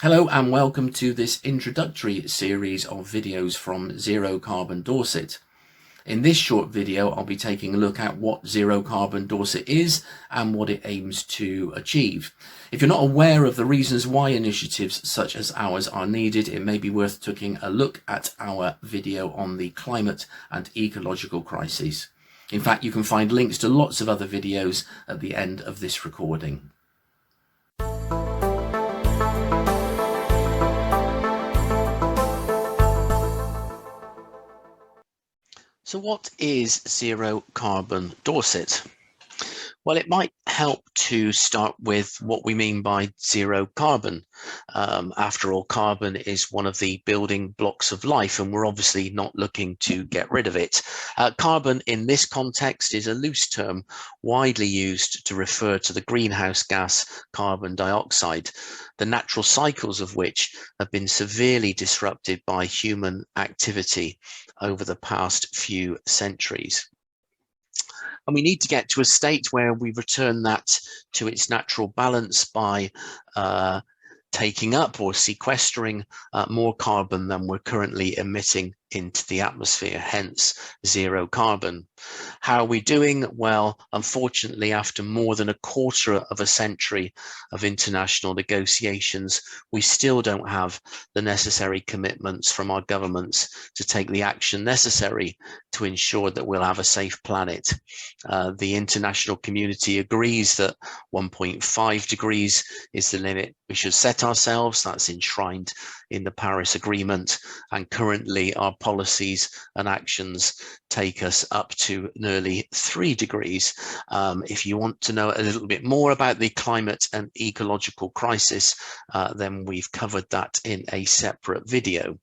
Hello and welcome to this introductory series of videos from Zero Carbon Dorset. In this short video, I'll be taking a look at what Zero Carbon Dorset is and what it aims to achieve. If you're not aware of the reasons why initiatives such as ours are needed, it may be worth taking a look at our video on the climate and ecological crises. In fact, you can find links to lots of other videos at the end of this recording. So what is Zero Carbon Dorset? Well, it might help to start with what we mean by zero carbon. After all, carbon is one of the building blocks of life, and we're obviously not looking to get rid of it. Carbon in this context is a loose term widely used to refer to the greenhouse gas carbon dioxide, the natural cycles of which have been severely disrupted by human activity over the past few centuries. And we need to get to a state where we return that to its natural balance by taking up or sequestering more carbon than we're currently emitting into the atmosphere, hence zero carbon. How are we doing? Well, unfortunately, after more than a quarter of a century of international negotiations, we still don't have the necessary commitments from our governments to take the action necessary to ensure that we'll have a safe planet. The international community agrees that 1.5 degrees is the limit we should set ourselves. That's enshrined in the Paris Agreement, and currently our policies and actions take us up to nearly 3 degrees. If you want to know a little bit more about the climate and ecological crisis, then we've covered that in a separate video.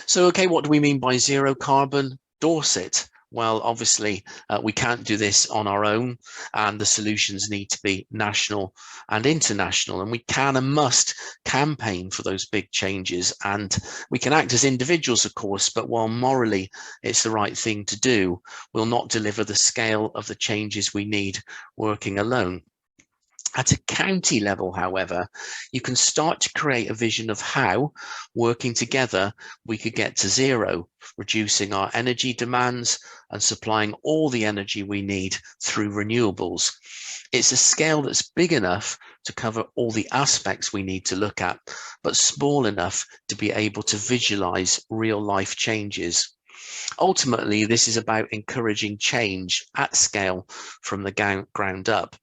So, okay, what do we mean by zero carbon Dorset? Well, obviously, we can't do this on our own, and the solutions need to be national and international, and we can and must campaign for those big changes. And we can act as individuals, of course, but while morally it's the right thing to do, we'll not deliver the scale of the changes we need working alone. At a county level, however, you can start to create a vision of how, working together, we could get to zero, reducing our energy demands and supplying all the energy we need through renewables. It's a scale that's big enough to cover all the aspects we need to look at, but small enough to be able to visualize real life changes. Ultimately, this is about encouraging change at scale from the ground up.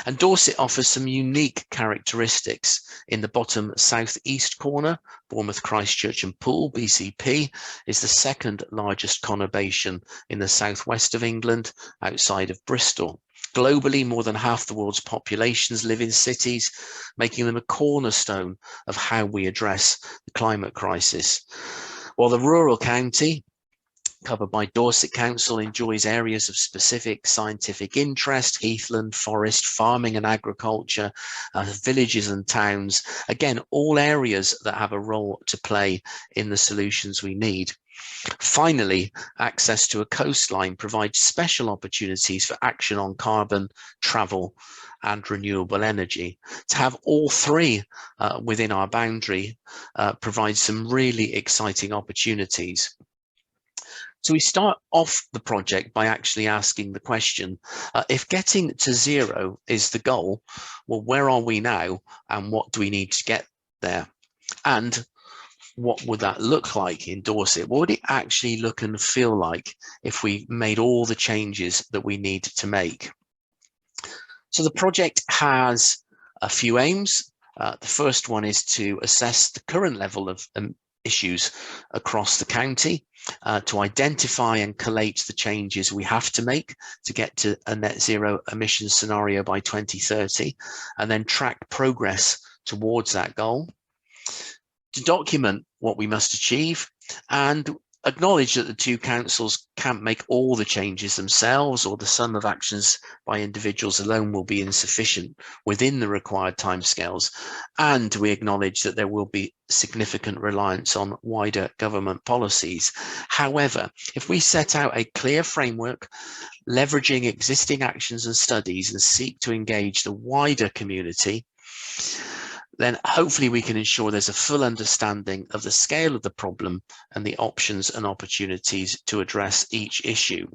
And Dorset offers some unique characteristics. In the bottom southeast corner, Bournemouth, Christchurch and Poole, BCP, is the second largest conurbation in the southwest of England, outside of Bristol. Globally, more than half the world's populations live in cities, making them a cornerstone of how we address the climate crisis. While the rural county, covered by Dorset Council, enjoys areas of specific scientific interest: heathland, forest, farming and agriculture, villages and towns. Again, all areas that have a role to play in the solutions we need. Finally, access to a coastline provides special opportunities for action on carbon, travel and renewable energy. To have all three within our boundary provides some really exciting opportunities. So we start off the project by actually asking the question, if getting to zero is the goal, well, where are we now and what do we need to get there? And what would that look like in Dorset? What would it actually look and feel like if we made all the changes that we need to make? So the project has a few aims. The first one is to assess the current level of issues across the county, to identify and collate the changes we have to make to get to a net zero emissions scenario by 2030, and then track progress towards that goal, to document what we must achieve, and acknowledge that the two councils can't make all the changes themselves, or the sum of actions by individuals alone will be insufficient within the required timescales. And we acknowledge that there will be significant reliance on wider government policies. However, if we set out a clear framework, leveraging existing actions and studies, and seek to engage the wider community, then hopefully we can ensure there's a full understanding of the scale of the problem and the options and opportunities to address each issue.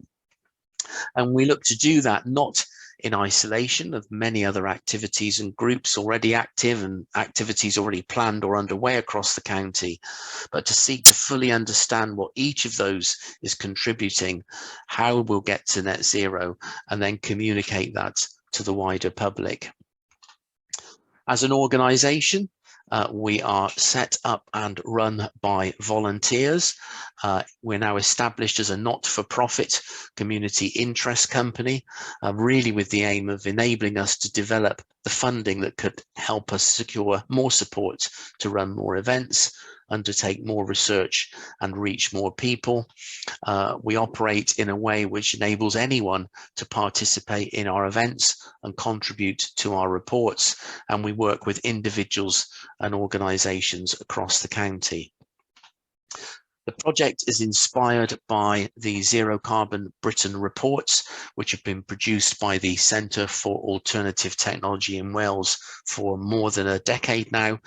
And we look to do that not in isolation of many other activities and groups already active and activities already planned or underway across the county, but to seek to fully understand what each of those is contributing, how we'll get to net zero, and then communicate that to the wider public. As an organisation, we are set up and run by volunteers. We're now established as a not-for-profit community interest company, really with the aim of enabling us to develop the funding that could help us secure more support to run more events, undertake more research and reach more people. We operate in a way which enables anyone to participate in our events and contribute to our reports, and we work with individuals and organisations across the county. The project is inspired by the Zero Carbon Britain reports, which have been produced by the Centre for Alternative Technology in Wales for more than a decade now.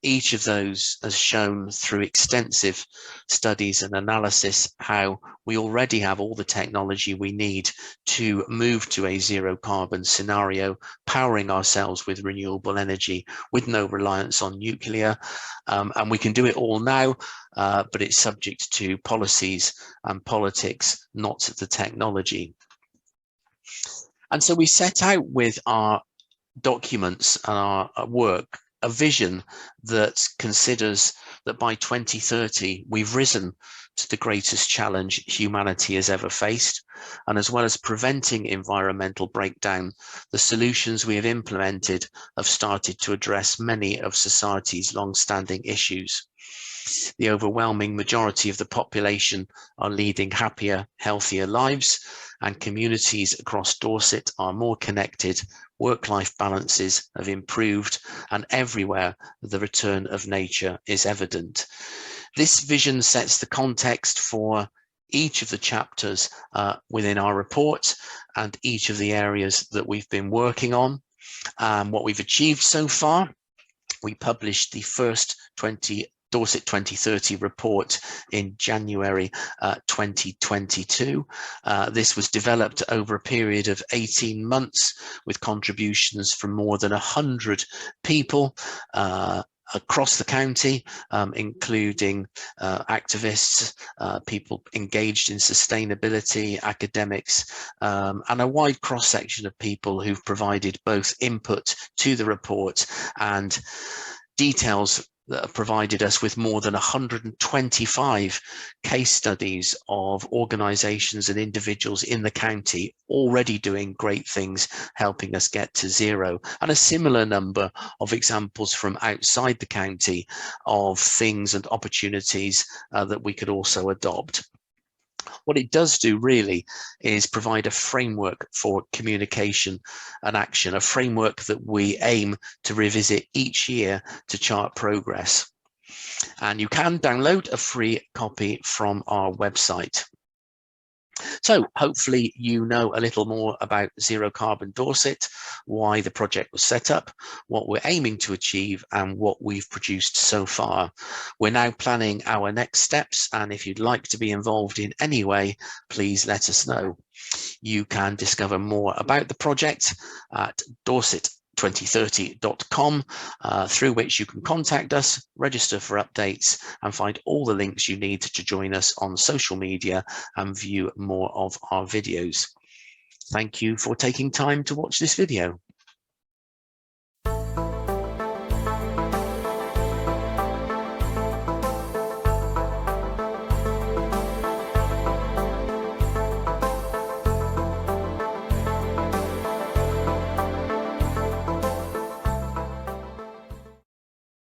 Each of those has shown through extensive studies and analysis how we already have all the technology we need to move to a zero carbon scenario, powering ourselves with renewable energy with no reliance on nuclear. And we can do it all now, but it's subject to policies and politics, not the technology. And so we set out with our documents and our work a vision that considers that by 2030 we've risen to the greatest challenge humanity has ever faced, and as well as preventing environmental breakdown, the solutions we have implemented have started to address many of society's long-standing issues. The overwhelming majority of the population are leading happier, healthier lives, and communities across Dorset are more connected, work-life balances have improved, and everywhere the return of nature is evident. This vision sets the context for each of the chapters within our report and each of the areas that we've been working on. What we've achieved so far: we published the first Dorset 2030 report in January 2022. This was developed over a period of 18 months with contributions from more than 100 people across the county, including activists, people engaged in sustainability, academics, and a wide cross-section of people who've provided both input to the report and details that have provided us with more than 125 case studies of organisations and individuals in the county already doing great things, helping us get to zero, and a similar number of examples from outside the county of things and opportunities that we could also adopt. What it does do really is provide a framework for communication and action, a framework that we aim to revisit each year to chart progress. And you can download a free copy from our website. So hopefully you know a little more about Zero Carbon Dorset, why the project was set up, what we're aiming to achieve, and what we've produced so far. We're now planning our next steps, and if you'd like to be involved in any way, please let us know. You can discover more about the project at dorset2030.com, through which you can contact us, register for updates, and find all the links you need to join us on social media and view more of our videos. Thank you for taking time to watch this video.